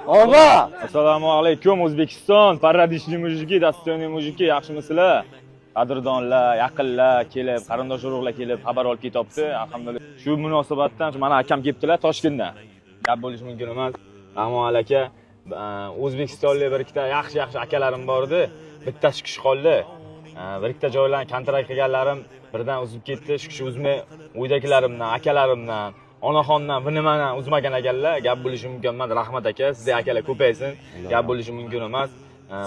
Oba! Assalomu alaykum O'zbekiston, paradishli mujiki, dostойный mujiki, yaxshimisizlar? Qadrdonlar, yaqinlar kelib, qarindosh urug'lar kelib xabar olib ketibdi. Alhamdulillah. Shu munosabatdan mana akam kelibdilar Toshkentdan. Gap bo'lishi mumkin emas. Rahmon aka, O'zbekistonlik bir ikkita yaxshi akalarim bor edi. Bittasi kishi qoldi. Bir ikkita joylarni kontrakt qilganlarim birdan uzib ketdi. Shu kishi uzmay, uydagilarimdan, akalarimdan, onaxondan bir nimadan uzmagan ekanlar. Gap bo'lishi mumkin emas. Rahmat aka, sizga akalar ko'paysin. Gap bo'lishi mumkin emas.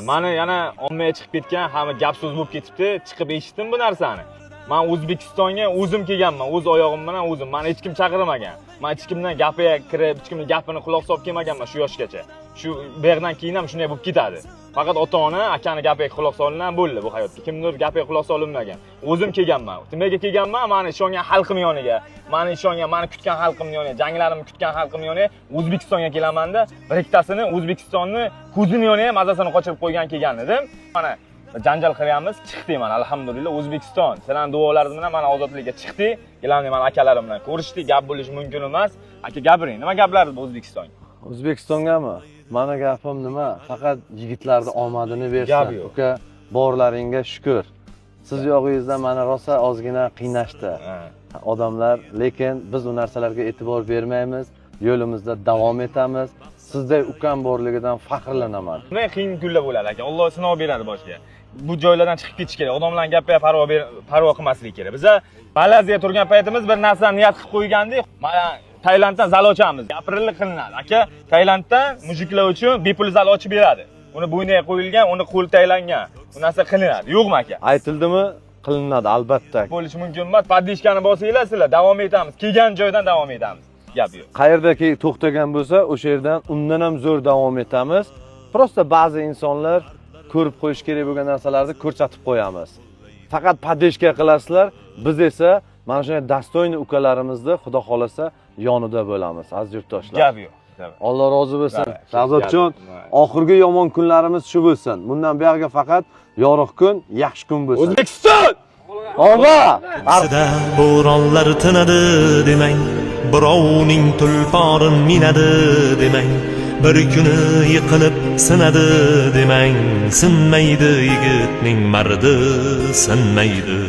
Mani yana ommaga chiqib ketgan, hamma gap so'z bo'lib ketibdi. Chiqib eshitdim bu narsani. Men O'zbekistonga o'zim kelganman, o'z oyog'im bilan o'zim. Meni hech kim chaqirmagan. Men hech kimdan gapiga kirib, hech kimning gapini quloq solib kelmaganman shu yoshgacha. Shu bu yerdan keyin ham shunday bo'lib ketadi. Faqat ota-ona akani gapiga quloq solgan bo'ldi bu hayotda. Kimdir gapiga quloq solinmagan. O'zim kelganman. Nimaga kelganman? Meni ishongan xalqim yoniga, meni ishongan, meni kutgan xalqim yoniga, janglarimni kutgan xalqim yoniga O'zbekistonga kelamanda, bir ikkitasini O'zbekistonni ko'zini yoniga mazasini qochirib qo'ygan kelgan edim. Mana janjal qilyapmiz, chiqdik mana alhamdulillah O'zbekiston. Sizlarning duolaringiz bilan mana ozodlikka chiqdik. Kelamni mana akalarim bilan ko'rishdik, gap bo'lishi mumkin emas. Aka gapiring, nima gaplardi bu O'zbekistonga? O'zbekistongami? Mana gapim nima? Faqat yigitlarning omadini bersin. Gap yo'q. Uka, borlaringga shukr. Siz yo'g'ingizda mana rosa ozgina qiynashdi odamlar, lekin biz u narsalarga e'tibor bermaymiz. Yo'limizda davom etamiz. Sizday ukam borligidan faxrlanaman. Nima qiyin kunlar bo'ladi aka. Alloh sinov beradi boshiga. Bu joylardan chiqib ketish kerak. Odamlarning gapiga parvo qilmaslik kerak. Biz balaziya turgan paytimiz bir narsani niyat qilib qo'ygandik. Mana Tailanddan zal ochamiz. Gapirilib qilinadi. Aka, Tailanddan mujiklar uchun bepul zal ochib beradi. Uni bo'yniga qo'yilgan, uni qo'l taylangan. Bu narsa qilinadi. Yo'qmi aka? Aytildimi? Qilinadi albatta. Bo'lishi mumkin emas. Paddishkani bosinglar sizlar, davom etamiz. Kelgan joydan davom etamiz. Gap yo'q. Qayerdaki to'xtagan bo'lsa, o'sha yerdan undan ham zo'r davom etamiz. Prosta ba'zi insonlar ko'rib qo'yish kerak bo'lgan narsalarni ko'rsatib qo'yamiz. Faqat padeshka qilasizlar, biz esa mana shunday dostойный ukalarimizni Xudo xolasa yonida bo'lamiz, aziz yurtdoshlar. Gap yo'q. Alloh rozi bo'lsin. Shahzodjon, oxirgi yomon kunlarimiz shu bo'lsin. Bundan buyog'iga faqat yorug' kun, yaxshi kun bo'lsin. O'zbekiston! Oba! Arsida bo'ronlar tinadi demang, birovning tulporin minadi demang, bir kuni yiqilib sinadi demang, sinmaydi yigitning mardi sinmaydi.